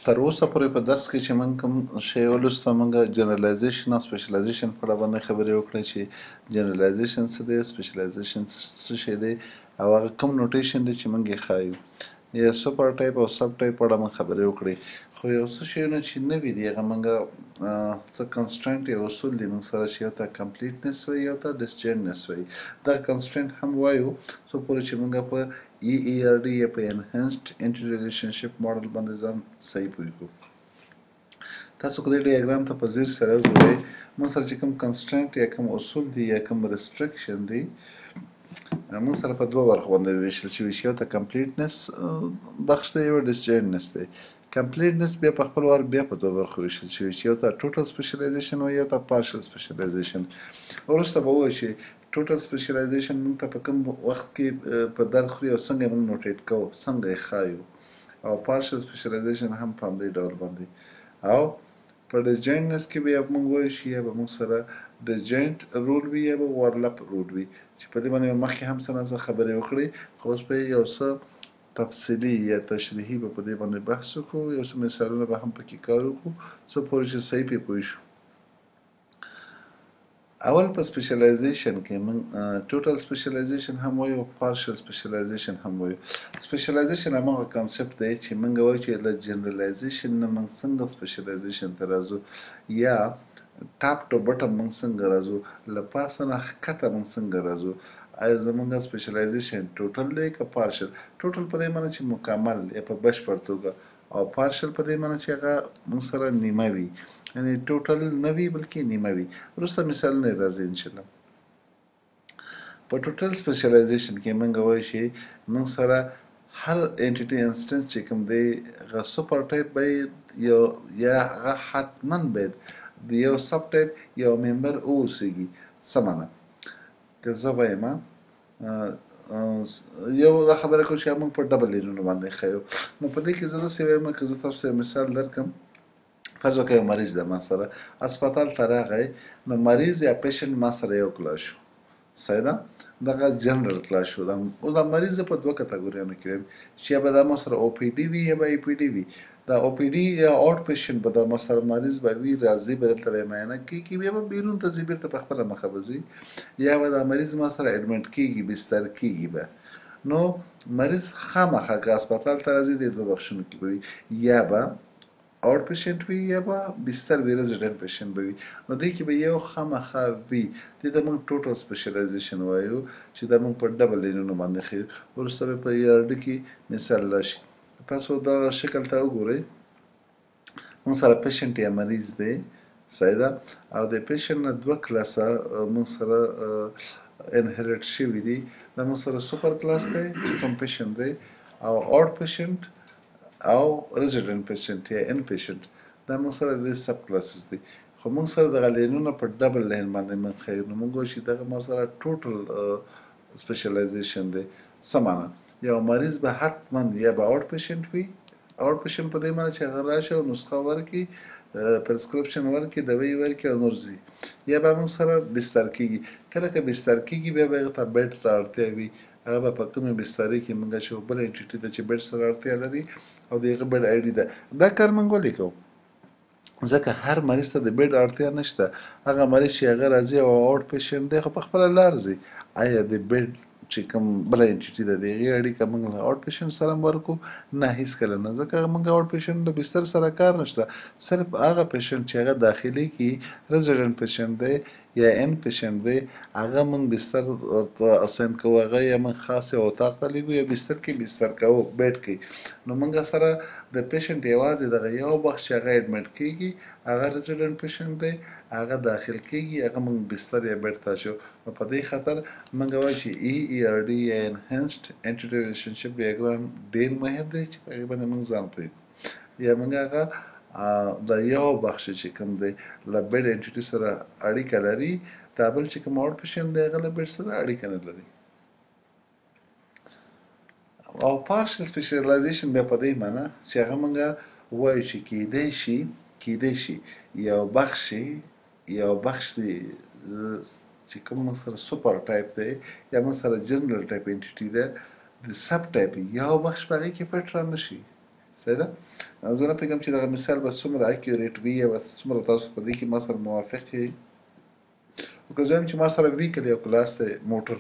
تر اوسه پورې په درس کې چې موږ کوم شی ولوسته موږ جنرالایزیشن او سپیشلایزیشن په اړه باندې خبرې وکړې چې جنرالایزیشن څه دی سپیشلایزیشن څه شی دی او هغه کوم نوټیشن دی چې موږ یې ښایو یا سوپر ټایپ او سب ټایپ په اړه موږ خبرې وکړې خو یو څه شیونه چې نوي دي هغه موږ څه کنسټرنټ یا اصول دي موږ سره چې یو ته کمپلیټنس وایي یو ته ډسجوینټنس وایي دا کنسټرنټ هم وایو څو پورې چې موږ په EERD یا په انهانسډ انټي ریلیشنشپ ماډل باندې ځان صحیح پوه کړو تاسو که دې ډیاګرام ته په ځیر سره وګورئ موږ سره چې کوم کنسټرنټ یا کوم اصول دي یا کوم ریسټرکشن دي موږ سره په دوه برخو باندې ویشل شوي چې یو ته کمپلیټنس بخش دی یو ډسجوینټنس دی کمپلیټنس بیا په خپل وار بیا په دوه برخو ویشل شوي چې یو ته ټوټل سپیشلایزیشن وایي یو ته پارشل سپیشلایزیشن وروسته به ووایو چې ټوټل سپیشلایزیشن موږ ته په کوم وخت کې په درد خوري او څنګه موږ نوټیټ کوو څنګه یې ښایو او پارشل سپیشلایزیشن هم په همدې ډول باندې او په ډسجوینټنس کې بیا موږ وایو چې یا به موږ سره ډسجوینټ رول وي یا به وارلپ رول وي چې په دې باندې مخکې هم څه نه څه خبرې وکړې خو اوس به یو څه تفصیلي یا تشریحي به په دې باندې بحث وکړو یو څه مثالونه به هم پکې کار وکړو څو پورې چې صحیح پې پوه شو اول په سپیشلایزیشن کې موږ ټوټل سپیشلایزیشن هم وایو او پارشل سپیشلایزیشن هم وایو سپیشلایزیشن هماغه کانسپټ دی چې موږ وایو چې له جنرالایزیشن نه موږ څنګه سپیشلایزیشن ته راځو یا ټاپ ټو بټم موږ څنګه راځو له پاسه نه ښکته موږ څنګه راځو آیا زموږ سپیشلایزیشن ټوټل دی که پارشل ټوټل په دې معنی چې مکمل یا په بشپړ توګه او پارشل په دې معنی چې هغه موږ سره نیمه وي یعنی ټوټل نه وي بلکې نیمه وي وروسته مثالونه یې راځي انشاءالله په ټوټل سپیشلایزیشن کې موږ وایو چې موږ سره هر انټیټي انسټنس چې کوم دی هغه سوپر ټایپ باید یا هغه حتما باید د یو سب ټایپ یو ممبر واوسیږي څه معنی که زه وایم یو دا خبره کوم چې موږ په ډبل لینونو باندې ښیو نو په دې کې زه داسې وایم که زه تاسو ته یو مثال درکړم فرض وکړئ یو مریض ده ما سره هسپتال ته راغی نو مریض یا پیشنټ ما سره یو کلاس شو صحیح ده دغه جنرال کلاس شو او دا مریض په دوه کټګوریانو کې وایم چې یا به دا ما سره او پی ډي وي یا به ای پی ډي وي دا او پی ډي یا آوټ پیشنټ به دا ما سره مریض به وي راځي به دلته به معاینه کېږي بیا به بیرون ته ځي بېرته په خپله مخه به ځي یا به دا مریض ما سره اډمنټ کېږي بستر کېږي به نو مریض خامخا که هسپتال ته راځي دې دوه بخشونو کې به وي یا به آوټ پیشنټ وي یا به بستر وي رزیډنټ پیشنټ به وي نو دې کې به یو خامخا وي دې ته موږ ټوټل سپیشلایزیشن وایو چې دا موږ په ډبل لینونو باندې ښیو وروسته به په ERD کې مثال راشي تاسو دا شکل ته وګورئ موږ سره پیشنټ یا مریض دی صحیح ده او د پیشنټ نه دوه کلاسه موږ سره انهریټ شوي دي دا موږ سره سوپر کلاس دی چې کوم پیشنټ دی او آوټ پیشنټ او رزیډنټ پیشنټ یا ان پیشنټ دا موږ سره د سب کلاسز دي خو موږ سره دغه لینونه په ډبل لین باندې موږ ښیو نو موږ وایو چې دغه موږ سره ټوټل سپیشلایزیشن دی څه معنی یو مریض به حتما یا به آوټ پیشنټ وي آوټ پیشنټ په دې معنی چې هغه راشي او نسخه ورکړي پرسکرپشن ورکړي دوی ورکړي او نور ځي یا به موږ سره بستر کېږي کله که بستر کېږي بیا به هغه ته بیډ ته اړتیا وي هغه به په کومې بسترې کې موږ چې بله انټیټي ده چې بیډ سره اړتیا لري او د هغه بیډ آی ډي ده دا کار موږ ولې کوو ځکه هر مریض ته د بیډ اړتیا نشته هغه مریض چې هغه راځي او آوټ پیشنټ دی خو په خپله لار ځي آیا د بیډ چې کوم بله انټیټي ده د هغې اړیکه موږ له آوټ پیشنټ سره هم ورکړو نه هېڅکله نه ځکه موږ آوټ پیشنټ د بستر سره کار نشته صرف هغه پیشنټ چې هغه داخلي کې رزیډنټ پیشنټ دی یا ان پیشنټ دی هغه موږ بستر ورته اساین کوو هغه یا موږ خاص یو اتاق ته لېږو یا بستر کې بستر کوو بیډ کې نو موږ سره د پیشنټ یوازې دغه یو بخش چې هغه اډمټ کېږي هغه رزیډنټ پیشنټ دی هغه داخل کېږي هغه موږ بستر یا بیډ ته اچوو نو په دې خاطر موږ وایو چې EERD یا انهانسډ انټي ریلیشنشپ ډیاګرام ډېر مهم دی چې په هغې باندې موږ ځان پوه کړو یا موږ هغه د یو بخش چې کوم دی له بیډ انټیټي سره اړیکه لري دا بل چې کوم آوټ پیشنټ دی هغه له بیډ سره اړیکه نه لري او پارشل سپیشلایزیشن بیا په دې معنی چې هغه موږ وایو چې کېدی شي یو بخش دی چې کوم موږ سره سوپر ټایپ دی یا موږ سره جنرال ټایپ انټیټي ده د سب ټایپ یو بخش په هغې کې پټ رانشي صحیح ده. زه نه پوهېږم چې دغه مثال به څومره اکیوریټ وي یا به څومره تاسو په دې کې ما سره موافق یې. خو که زه وایم چې ما سره ویکل یو کلاس دی موټر،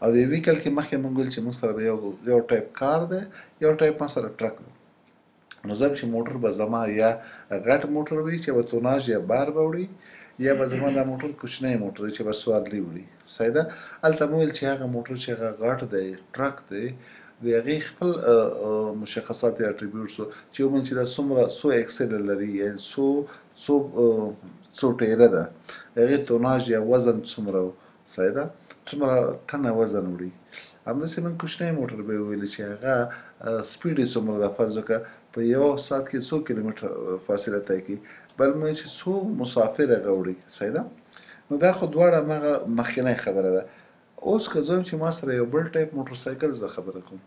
او د ویکل کې مخکې مونږ ویل چې مونږ سره به یو ټایپ کار دی، یو ټایپ ما سره ټرک دی. نو زه چې موټر به زما یا غټ موټر وي چې به توناژ یا بار به وړي، یا به زما دا موټر کوچنی موټر وي چې به سوارلي وړي. صحیح ده. هلته مو ویل چې هغه موټر چې هغه غټ دی ټرک دی، د هغې خپل مشخصات یا اټریبیوټس چې ومن چې دا څو اکسل لري، یعنې څو ټیره ده، د هغې توناژ یا وزن څومره و. صحیح ده. څومره ټنه وزن وړي. همداسې موږ کوچنی موټر به یې ویلې چې هغه سپیډ یې څومره ده، فرض وکړه په یو ساعت کې څو کیلومتر فاصله طی کوي، بل مو چې څو مسافر هغه وړي. صحیح ده. نو دا خو دواړه هماغه مخکینۍ خبره ده. اوس که زه چې ما سره یو بل ټایپ موټر سایکل زه خبره کوم،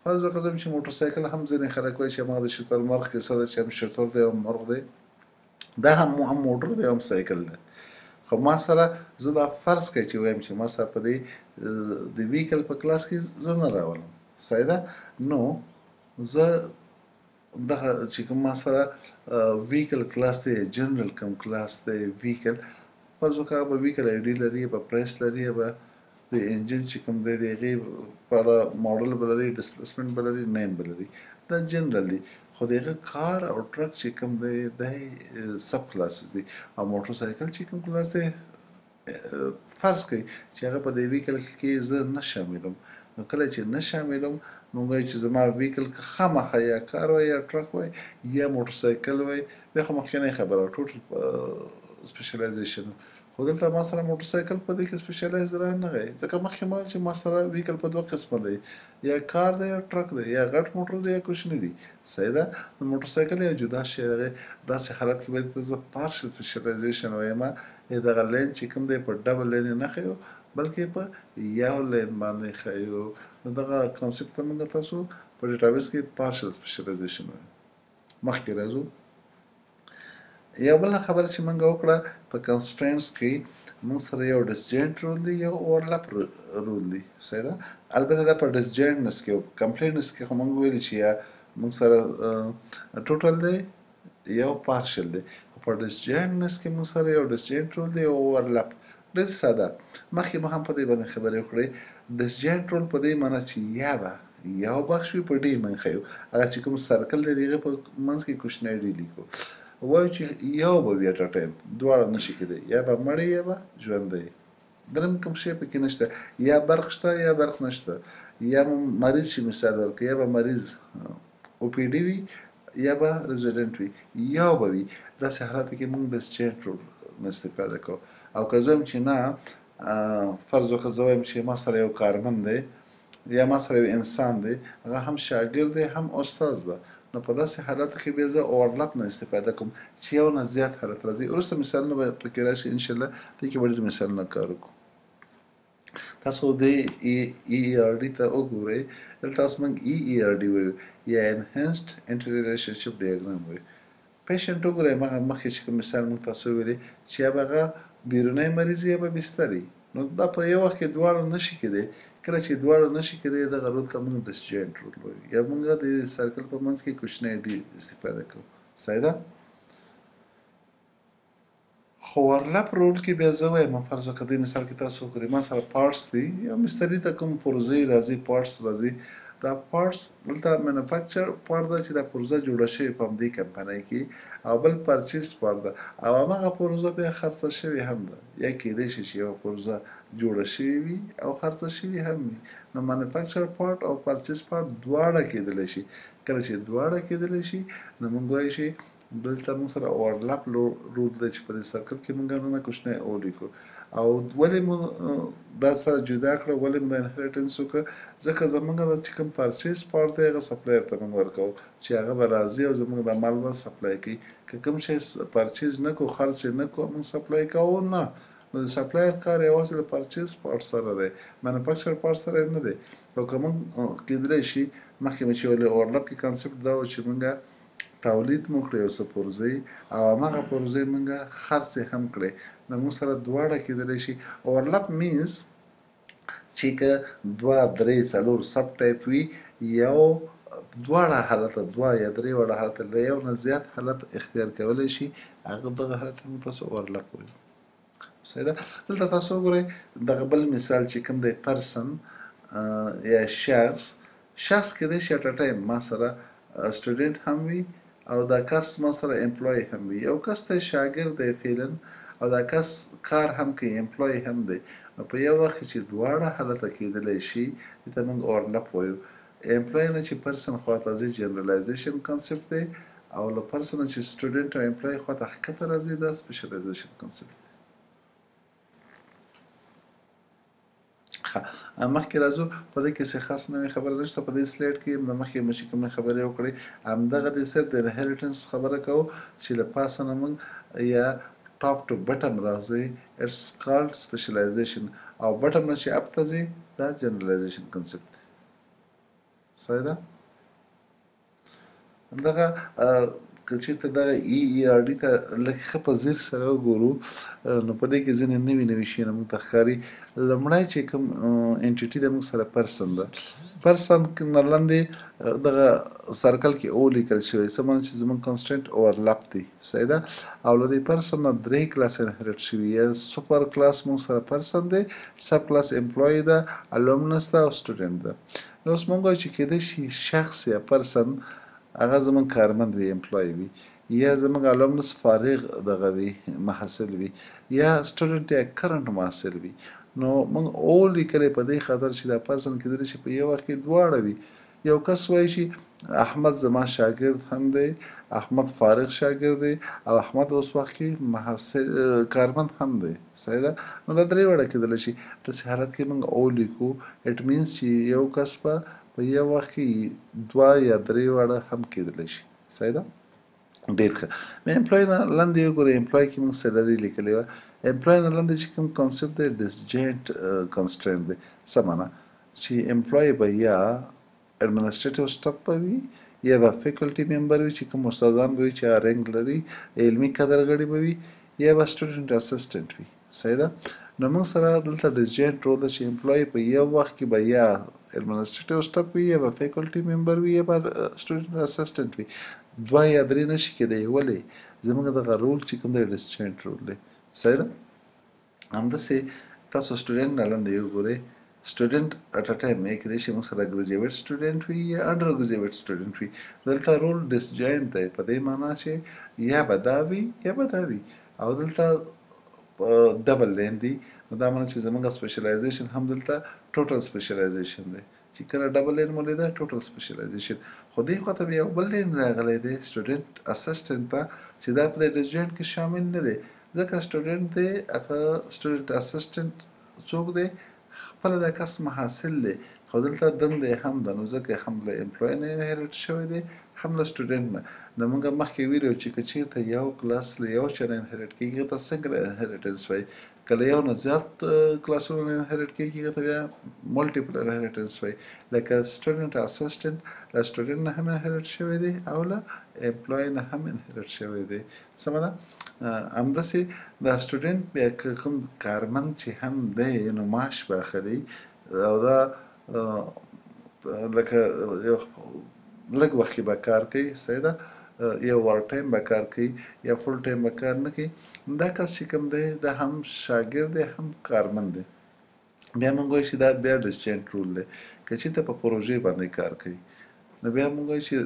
فرض وکړم چې موټر سایکل هم ځینې خلک وایي چې هماغه د شترمرغ کیسه ده چې هم شتر دی او مرغ دی، دا هم موټر دی هم سایکل دی. خو ما سره زه دا فرض کوي چې وایم چې ما سره په دې د ویکل په کلاس کې زه نه راولم. صحیح ده. نو زه دغه چې کوم ما سره ویکل کلاس دی، جنرال کوم کلاس دی ویکل، فرض وکړه به ویکل آی ډي لري، به پریس لري، به د انجن چې کوم دی د هغې په اړه ماډل به لري، ډسپلیسمنټ به لري، نیم به لري. دا جنرال دی. خو د هغه کار او ټرک چې کوم دی دا سب کلاسز دي. او موټر سایکل چې کوم کلاس دی فرض کوي چې هغه په دې ویکل کې زه نه شاملم. نو کله چې نه شاملم نو وایي چې زما ویکل خامخا یا کار وای یا ټرک وای یا موټر سایکل وای، بیا خو مخکینۍ خبره ټوټل سپیشلایزیشن. خو دلته ما سره موټر سایکل په دې کې سپیشلایز رانغی، ځکه مخکې ما چې ما سره ویکل په دوه قسمه دی، یا کار دی یا ټرک دی، یا غټ موټر دی یا کوچنی دی. صحیح ده. نو موټر سایکل یو جدا شی دی. داسې حالت کې باید زه پارشل سپیشلایزیشن وایم، دغه لین چې کوم دی په ډبل لین نه ښیو بلکې په یو لین باندې ښیو. نو دغه کانسپټ ته موږ تاسو په ډیټابیس کې پارشل سپیشلایزیشن وایو. مخکې راځو. یو بله خبره چې موږ وکړه په کنسټرینټس کې موږ سره یو ډسجاینټ رول دی، یو اوورلپ رول دی. صحیح ده. البته دا په ډسجاینټنس کې او کمپلیټنس کې خو موږ ویلي چې یا موږ سره ټوټل دی یو پارشل دی. په ډسجاینټنس کې موږ سره یو ډسجاینټ رول دی او اوورلپ. ډېر ساده. مخکې مو هم په دې باندې خبرې وکړې. ډسجاینټ رول په دې معنی چې یا به یو بخش وي په ډي موږ ښیو، هغه چې کوم سرکل دی د هغې په منځ کې کوچنی ډي لیکو. وایو چې یو به وي اټ ا ټایم، دواړه نشي کېدی، یا به مړی یا به ژوندی. درېیم کوم شی پکې نشته، یا برق شته یا برق نشته، یا مریض چې مثال ورکړي، یا به مریض او پی ډي وي یا به ریزیډنټ وي، یو به وي. داسې حالاتو کې موږ ډسجاینټ رول نه استفاده کوو. او که زه وایم چې نه، فرض وکړه زه وایم چې ما سره یو کارمند دی یا ما سره یو انسان دی، هغه هم شاګرد دی هم استاد ده، نو په داسې حالاتو کې بیا زه اوورلپ نه استفاده کوم چې یو نه زیات حالت راځي. وروسته مثالونه به پکې راشي انشاءالله، دې کې به ډېر مثالونه کار وکړو. تاسو د ای آر ډي ته وګورئ. دلته اوس موږ ای آر ډي وایو یا انهانسډ انټر ریلیشنشپ ډایګرام وایو. پیشنټ وګورئ، مخکې چې کوم مثال موږ تاسو ویلي چې یا به هغه بیرونی مریض یا به بستري. نو دا په یو وخت کې دواړه نشي کېدی. کله چې دواړه نشي کېدی دغه رول ته موږ ډسجاینټ رول وایو، یا موږ د سرکل په منځ کې کوچنی ډي استفاده کوو. صحیح ده. خو اوورلپ رول کې بیا زه وایم، فرض وکړه دې مثال کې تاسو وګورئ ما سره پارټس دي، یو مستري ته کوم پرزې راځي، پارټس راځي. دا پارټس دلته مینوفیکچر پارټ ده چې دا پرزه جوړه شوې په همدې کمپنۍ کې، او بل پرچیز پارټ ده، او هماغه پرزه بیا خرڅه شوې هم ده. یا کېدای شي چې یوه پرزه جوړه شوې وي او خرڅه شوې هم وي. نو مینوفیکچر پارټ او پرچیز پارټ دواړه کېدلی شي. کله چې دواړه کېدلی شي نو موږ وایو چې دلته موږ سره اوورلپ رول دی چې په دې سرکل کې موږ نن کوچنی او لیکو. او ولې مو دا سره جدا کړه، ولې مو دا انهریټنس وکړه؟ ځکه زموږ د چې کوم پرچیز پارټ دی هغه سپلایر ته موږ ورکوو چې هغه به راځي او زموږ د مال به سپلای کوي. که کوم شی پرچیز نه کړو، خرڅ یې نه کړو، موږ سپلای کوو نه. نو د سپلایر کار یوازې د پرچیز پارټ سره دی، مینوفیکچر پارټ سره نه دی. او که موږ کېدلی شي مخکې مې چې ولې اوورلپ کې کانسپټ دا و چې موږ تولید مو کړی یو څه پرزې او هماغه پرزې موږ خرڅ یې هم کړی، نو موږ سره دواړه کېدلی شي. اوورلپ مینز چې که دوه درې څلور سب ټایپ وي، یو دواړه حالته دوه یا درې واړه حالته له یو نه زیات حالت اختیار کولی شي هغه دغه حالت موږ تاسو اورلپ وایو صحیح ده دلته تاسو وګورئ دغه بل مثال چې کوم دی پرسن یا شخص کېدای شي اټ ټایم ما سره سټوډنټ هم وي او دا کس ما سره امپلای هم وي یو کس ته شاګرد دی فعلا او دا کس کار هم کوي امپلای هم دی نو په یو وخت چې دواړه حالته کېدلی شي دې ته موږ اورلپ وایو امپلای نه چې پرسن خواته ځي جنرالایزیشن کنسپټ دی او له پرسن چې سټوډنټ او امپلای خواته ښکته راځي دا سپیشلایزیشن کنسپټ دی مخکې راځو په دې کې څه خاص نوې خبره نشته په دې سلایډ کې مخکې مې چې کومې خبرې وکړې همدغه د صرف د انهریټنس خبره کوو چې له پاسه نه موږ یا ټاپ ټو بټم راځي اټس کالډ سپیشلایزیشن او بټم نه چې اپ ته ځي دا جنرالایزیشن کنسپټ دی صحیح ده دغه که چېرته دغه EERD ته لږ ښه په ځیر سره وګورو نو په دې کې ځینې نوي شیونه موږ ته ښکاري لومړی چې کوم انټیټي د موږ سره پرسن ده پرسن نه لاندې دغه سرکل کې او لیکل شوی څه معنی چې زموږ کنسټنټ اوورلپ دی صحیح ده او له دې پرسن نه درې کلاس انهریټ شوي یا سوپر کلاس موږ سره پرسن دی سب کلاس امپلوی ده الومنس ده او سټوډنټ ده نو اوس موږ وایو چې کېدای شي شخص یا پرسن هغه زموږ کارمند وي امپلای وي یا زموږ الومنس فارغ دغه وي محصل وي یا سټوډنټ یا کرنټ محصل وي نو موږ او لیکلی په دې خاطر چې دا پرسن کېدلی شي په یو وخت کې دواړه وي یو کس وایي چې احمد زما شاګرد هم دی احمد فارغ شاګرد دی او احمد اوس وخت کې محصل کارمند هم دی صحیح ده نو دا درې واړه کېدلی شي داسې حالت کې موږ او لیکو اټ مینس چې یو کس په یو وخت کې دوه یا درې واړه هم کېدلی شي صحیح ده ډېر ښه مې امپلای نه لاندې وګورئ امپلای کې موږ سیلري لیکلې وه امپلای نه لاندې چې کوم کانسپټ دی ډسجینټ کنسټرینټ دی څه معنا چې امپلای به یا اډمنسټریټیو سټاف به وي یا به فیکلټي ممبر وي چې کوم استادان به وي چې رینک لري علمي قدرغړي به وي یا به سټوډنټ اسسټنټ وي صحیح ده نو موږ سره دلته ډسجینټ رول ده چې امپلای په یو وخت کې به یا اډمنسټریټیو سټاف وي یا به فیکلټي ممبر وي یا به سټوډنټ اسسټنټ وي دوه یا درې نشي کېدی ولې زموږ دغه رول چې کوم دی ډسجینټ رول دی صحیح ده همداسې تاسو سټوډنټ نه لاندې وګورئ سټوډنټ اټ ا ټایم یې کېدای شي موږ سره ګریجویټ سټوډنټ وي یا انډر ګریجویټ سټوډنټ وي دلته رول ډسجینټ دی په دې معنا چې یا به دا وي یا به دا وي او دلته ډبل لین دی نو دا معنی چې زموږ سپیشلایزیشن هم دلته ټوټل سپیشلایزیشن دی چې کله ډبل لین مو لیده ټوټل سپیشلایزیشن خو دې خواته بیا یو بل لین راغلی دی سټوډنټ اسسټنټ ته چې دا په دې ډسجینټ کې شامل نه دی ځکه سټوډنټ دی هغه سټوډنټ اسسټنټ څوک دی خپله د کس محصل دی خو دلته دندې هم ده نو ځکه هم له امپلوی نه انهریټ شوی دی هم له سټوډنټ نه نو موږ مخکې ویلو چې که چېرته یو کلاس له یو چا نه انهریټ کېږي هغه ته سنګل انهریټنس وایي که له یو نه زیات کلاسونو نه انهریټ کېږي هغه ته بیا ملټیپل انهریټنس وایي لکه سټوډنټ اسسټنټ له سټوډنټ نه هم انهریټ شوی دی او له امپلوی نه هم انهریټ شوی دی سمه ده همداسې دا سټوډنټ بیا کوم کارمند چې هم دی نو معاش به اخلي او دا لکه یو لږ وخت کې به کار کوي صحیح ده یو وار ټایم به کار کوي یا فل ټایم به کار نه کوي دا کس چې کوم دی دا هم شاګرد دی هم کارمند دی بیا موږ وایو چې دا بیا ډسجینټ رول دی که چېرته په پروژې باندې کار کوي نو بیا موږ وایو چې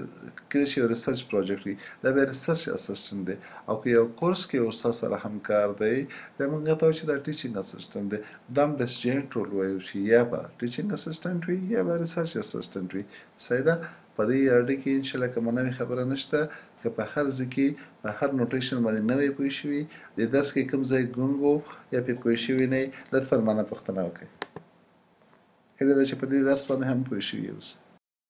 کېدای شي یو ریسرچ پروجیکټ وي دا بیا ریسرچ اسسټنټ دی او که یو کورس کې استاد سره همکار دی بیا موږ ته وایو چې دا ټیچینګ اسسټنټ دی دا هم ډسجینټ رول وایو چې یا به ټیچینګ اسسټنټ وي یا به ریسرچ اسسټنټ وي صحیح ده په دې ERD کې انشاءالله کومه نوې خبره نشته که په هر ځای کې په هر نوټیشن باندې نوی پوه شوي د درس کې کوم ځای ګونګ و یا پرې پوه شوي نه یې لطفا مانه پوښتنه وکړئ هیله ده چې په دې درس باندې هم پوه شوي اوسئ